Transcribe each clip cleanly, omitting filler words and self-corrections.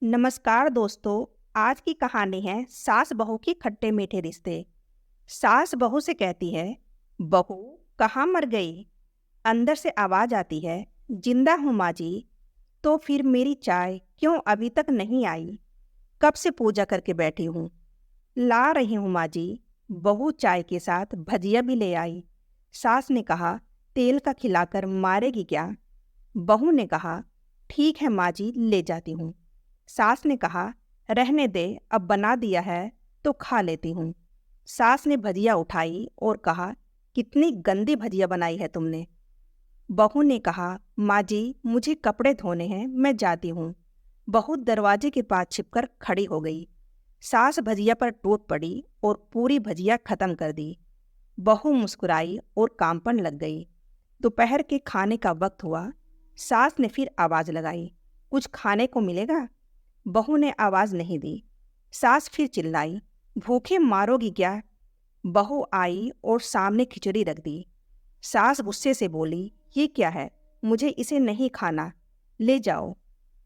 नमस्कार दोस्तों। आज की कहानी है सास बहू के खट्टे मीठे रिश्ते। सास बहू से कहती है, बहू कहाँ मर गई। अंदर से आवाज आती है, जिंदा हूँ माँ जी। तो फिर मेरी चाय क्यों अभी तक नहीं आई? कब से पूजा करके बैठी हूँ। ला रही हूँ माँ जी। बहू चाय के साथ भजिया भी ले आई। सास ने कहा, तेल का खिलाकर मारेगी क्या? बहू ने कहा, ठीक है माँ जी, ले जाती हूँ। सास ने कहा, रहने दे, अब बना दिया है तो खा लेती हूँ। सास ने भजिया उठाई और कहा, कितनी गंदी भजिया बनाई है तुमने। बहू ने कहा, माँ जी मुझे कपड़े धोने हैं, मैं जाती हूँ। बहू दरवाजे के पास छिपकर खड़ी हो गई। सास भजिया पर टूट पड़ी और पूरी भजिया खत्म कर दी। बहू मुस्कुराई और काम पर लग गई। दोपहर के खाने का वक्त हुआ। सास ने फिर आवाज लगाई, कुछ खाने को मिलेगा? बहू ने आवाज नहीं दी। सास फिर चिल्लाई, भूखे मारोगी क्या? बहू आई और सामने खिचड़ी रख दी। सास गुस्से से बोली, ये क्या है? मुझे इसे नहीं खाना, ले जाओ।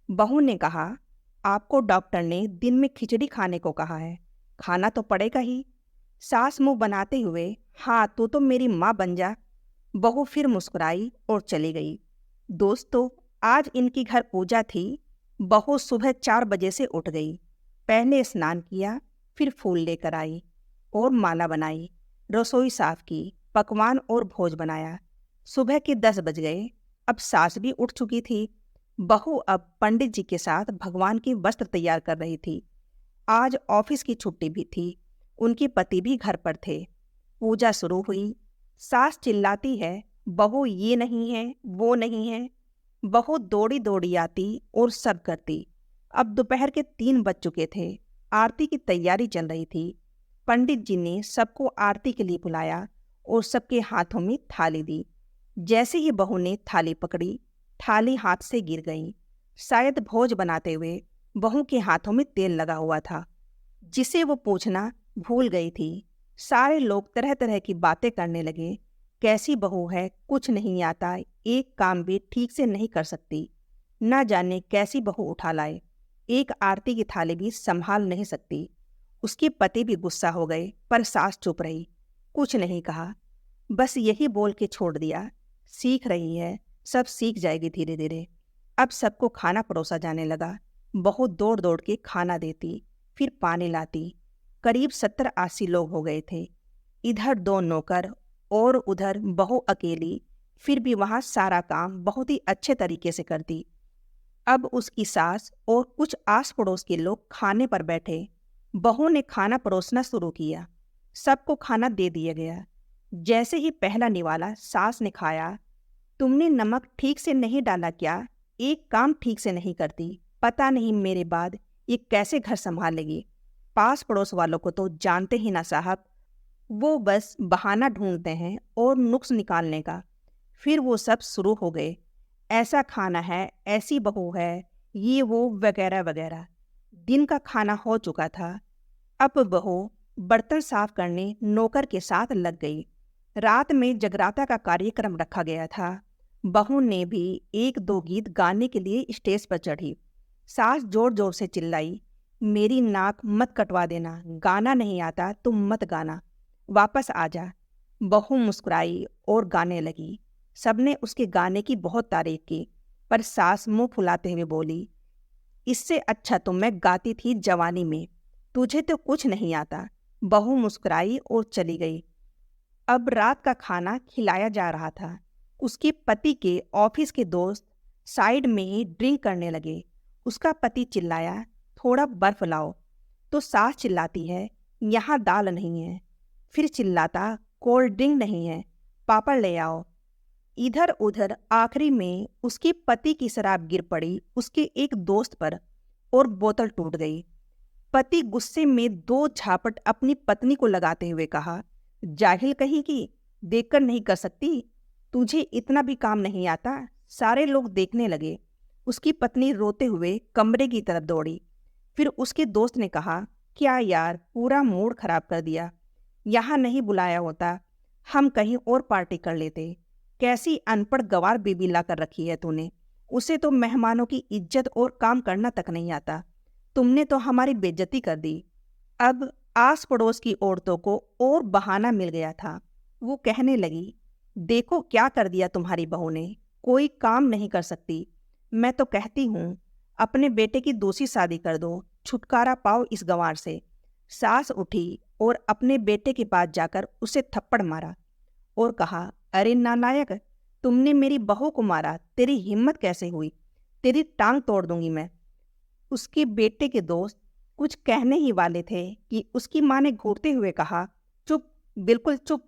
बहू ने कहा, आपको डॉक्टर ने दिन में खिचड़ी खाने को कहा है, खाना तो पड़ेगा ही। सास मुंह बनाते हुए, हाँ तो मेरी माँ बन जा। बहू फिर मुस्कुराई और चली गई। दोस्तों, आज इनकी घर पूजा थी। बहू सुबह 4 बजे से उठ गई। पहले स्नान किया, फिर फूल लेकर आई और माला बनाई। रसोई साफ की, पकवान और भोज बनाया। सुबह के 10 बज गए। अब सास भी उठ चुकी थी। बहू अब पंडित जी के साथ भगवान की वस्त्र तैयार कर रही थी। आज ऑफिस की छुट्टी भी थी। उनके पति भी घर पर थे। पूजा शुरू हुई। सास चिल्लाती है, बहू ये नहीं है, वो नहीं है। बहू दौड़ी दौड़ी आती और सब करती। अब दोपहर के 3 बज चुके थे। आरती की तैयारी चल रही थी। पंडित जी ने सबको आरती के लिए बुलाया और सबके हाथों में थाली दी। जैसे ही बहू ने थाली पकड़ी, थाली हाथ से गिर गई। शायद भोज बनाते हुए बहू के हाथों में तेल लगा हुआ था, जिसे वो पूछना भूल गई थी। सारे लोग तरह तरह की बातें करने लगे। कैसी बहू है, कुछ नहीं आता, एक काम भी ठीक से नहीं कर सकती, न जाने कैसी बहू उठा लाए, एक आरती की थाली भी संभाल नहीं सकती। उसके पति भी गुस्सा हो गए, पर सास चुप रही, कुछ नहीं कहा। बस यही बोल के छोड़ दिया, सीख रही है, सब सीख जाएगी धीरे धीरे। अब सबको खाना परोसा जाने लगा। बहू दौड़ दौड़ के खाना देती, फिर पानी लाती। करीब 70-80 लोग हो गए थे। इधर 2 नौकर और उधर बहू अकेली, फिर भी वहां सारा काम बहुत ही अच्छे तरीके से करती। अब उसकी सास और कुछ आस पड़ोस के लोग खाने पर बैठे। बहू ने खाना परोसना शुरू किया। सबको खाना दे दिया गया। जैसे ही पहला निवाला सास ने खाया, तुमने नमक ठीक से नहीं डाला क्या? एक काम ठीक से नहीं करती, पता नहीं मेरे बाद ये कैसे घर संभालेगी। पास पड़ोस वालों को तो जानते ही ना साहब, वो बस बहाना ढूंढते हैं और नुक्स निकालने का। फिर वो सब शुरू हो गए, ऐसा खाना है, ऐसी बहू है, ये वो वगैरह वगैरह। दिन का खाना हो चुका था। अब बहू बर्तन साफ करने नौकर के साथ लग गई। रात में जगराता का कार्यक्रम रखा गया था। बहू ने भी 1-2 गीत गाने के लिए स्टेज पर चढ़ी। सास जोर जोर से चिल्लाई, मेरी नाक मत कटवा देना, गाना नहीं आता तो मत गाना, वापस आ जा। बहू मुस्कुराई और गाने लगी। सबने उसके गाने की बहुत तारीफ की, पर सास मुंह फुलाते हुए बोली, इससे अच्छा तो मैं गाती थी जवानी में, तुझे तो कुछ नहीं आता। बहू मुस्कुराई और चली गई। अब रात का खाना खिलाया जा रहा था। उसके पति के ऑफिस के दोस्त साइड में ही ड्रिंक करने लगे। उसका पति चिल्लाया, थोड़ा बर्फ लाओ। तो सास चिल्लाती है, यहाँ दाल नहीं है। फिर चिल्लाता, कोल्ड ड्रिंक नहीं है, पापड़ ले आओ। इधर उधर आखिरी में उसके पति की शराब गिर पड़ी उसके एक दोस्त पर और बोतल टूट गई। पति गुस्से में 2 झापट अपनी पत्नी को लगाते हुए कहा, जाहिल कहीं की, देखकर नहीं कर सकती, तुझे इतना भी काम नहीं आता। सारे लोग देखने लगे। उसकी पत्नी रोते हुए कमरे की तरफ दौड़ी। फिर उसके दोस्त ने कहा, क्या यार, पूरा मूड खराब कर दिया। यहाँ नहीं बुलाया होता, हम कहीं और पार्टी कर लेते। कैसी अनपढ़ गंवार बीबी ला कर रखी है तूने, उसे तो मेहमानों की इज्जत और काम करना तक नहीं आता। तुमने तो हमारी बेइज्जती कर दी। अब आस पड़ोस की औरतों को और बहाना मिल गया था। वो कहने लगी, देखो क्या कर दिया तुम्हारी बहू ने, कोई काम नहीं कर सकती। मैं तो कहती हूँ अपने बेटे की दूसरी शादी कर दो, छुटकारा पाओ इस गंवार से। सास उठी और अपने बेटे के पास जाकर उसे थप्पड़ मारा और कहा, अरे नालायक, तुमने मेरी बहू को मारा, तेरी हिम्मत कैसे हुई? तेरी टांग तोड़ दूंगी मैं। उसके बेटे के दोस्त कुछ कहने ही वाले थे कि उसकी माँ ने घूरते हुए कहा, चुप, बिल्कुल चुप।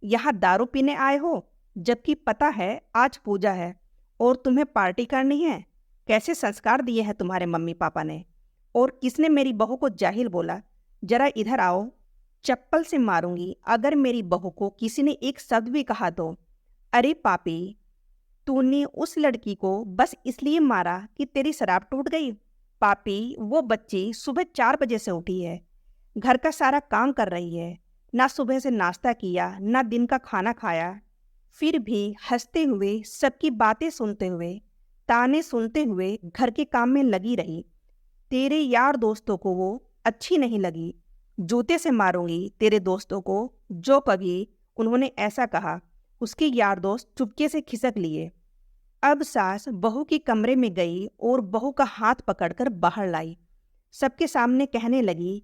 यहाँ दारू पीने आए हो, जबकि पता है आज पूजा है और तुम्हें पार्टी करनी है। कैसे संस्कार दिए हैं तुम्हारे मम्मी पापा ने? और किसने मेरी बहू को जाहिल बोला? जरा इधर आओ, चप्पल से मारूंगी अगर मेरी बहू को किसी ने एक शब्द भी कहा तो। अरे पापी, तूने उस लड़की को बस इसलिए मारा कि तेरी शराब टूट गई? पापी, वो बच्ची सुबह 4 बजे से उठी है, घर का सारा काम कर रही है, ना सुबह से नाश्ता किया ना दिन का खाना खाया, फिर भी हंसते हुए सबकी बातें सुनते हुए ताने सुनते हुए घर के काम में लगी रही। तेरे यार दोस्तों को वो अच्छी नहीं लगी। जूते से मारूंगी तेरे दोस्तों को जो कभी उन्होंने ऐसा कहा। उसके यार दोस्त चुपके से खिसक लिए। अब सास बहू के कमरे में गई और बहू का हाथ पकड़कर बाहर लाई। सबके सामने कहने लगी,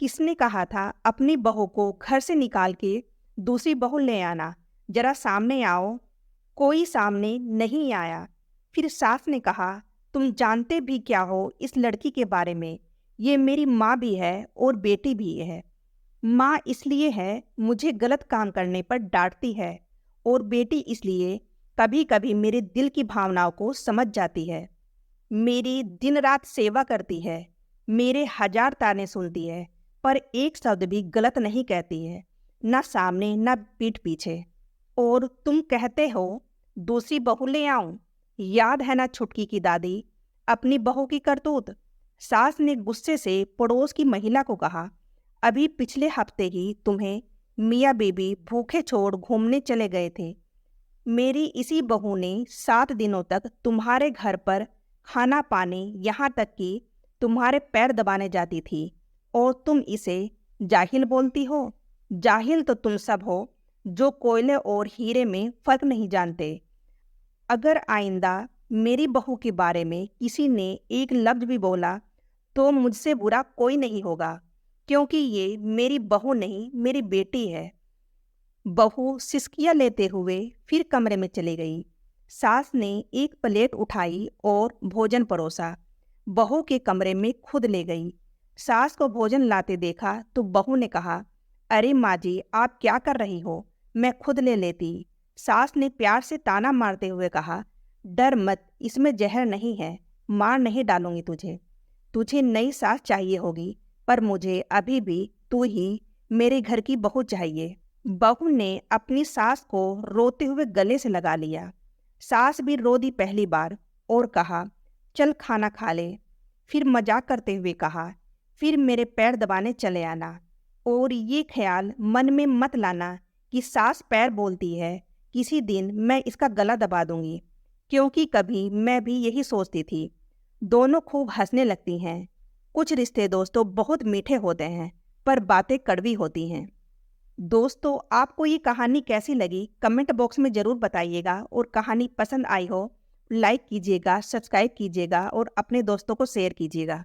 किसने कहा था अपनी बहू को घर से निकाल के दूसरी बहू ले आना? जरा सामने आओ। कोई सामने नहीं आया। फिर सास ने कहा, तुम जानते भी क्या हो इस लड़की के बारे में? ये मेरी माँ भी है और बेटी भी है। माँ इसलिए है मुझे गलत काम करने पर डांटती है, और बेटी इसलिए कभी कभी मेरे दिल की भावनाओं को समझ जाती है। मेरी दिन रात सेवा करती है, मेरे 1000 ताने सुनती है, पर एक शब्द भी गलत नहीं कहती है, ना सामने ना पीठ पीछे। और तुम कहते हो दूसरी बहू ले आऊं? याद है ना छुटकी की दादी, अपनी बहू की करतूत? सास ने गुस्से से पड़ोस की महिला को कहा, अभी पिछले हफ्ते ही तुम्हें मियाँ बीबी भूखे छोड़ घूमने चले गए थे। मेरी इसी बहू ने 7 दिनों तक तुम्हारे घर पर खाना पानी, यहाँ तक कि तुम्हारे पैर दबाने जाती थी, और तुम इसे जाहिल बोलती हो? जाहिल तो तुम सब हो जो कोयले और हीरे में फर्क नहीं जानते। अगर आइंदा मेरी बहू के बारे में किसी ने एक लफ्ज भी बोला तो मुझसे बुरा कोई नहीं होगा, क्योंकि ये मेरी बहू नहीं मेरी बेटी है। बहू सिसकियां लेते हुए फिर कमरे में चली गई। सास ने एक प्लेट उठाई और भोजन परोसा, बहू के कमरे में खुद ले गई। सास को भोजन लाते देखा तो बहू ने कहा, अरे माँ जी, आप क्या कर रही हो, मैं खुद ले लेती। सास ने प्यार से ताना मारते हुए कहा, डर मत, इसमें जहर नहीं है, मार नहीं डालूंगी तुझे। तुझे नई सास चाहिए होगी, पर मुझे अभी भी तू ही मेरे घर की बहू चाहिए। बहू ने अपनी सास को रोते हुए गले से लगा लिया। सास भी रो दी पहली बार और कहा, चल खाना खा ले। फिर मजाक करते हुए कहा, फिर मेरे पैर दबाने चले आना, और ये ख्याल मन में मत लाना कि सास पैर बोलती है, किसी दिन मैं इसका गला दबा दूंगी, क्योंकि कभी मैं भी यही सोचती थी। दोनों खूब हंसने लगती हैं। कुछ रिश्ते दोस्तों बहुत मीठे होते हैं, पर बातें कड़वी होती हैं। दोस्तों, आपको ये कहानी कैसी लगी कमेंट बॉक्स में ज़रूर बताइएगा, और कहानी पसंद आई हो लाइक कीजिएगा, सब्सक्राइब कीजिएगा और अपने दोस्तों को शेयर कीजिएगा।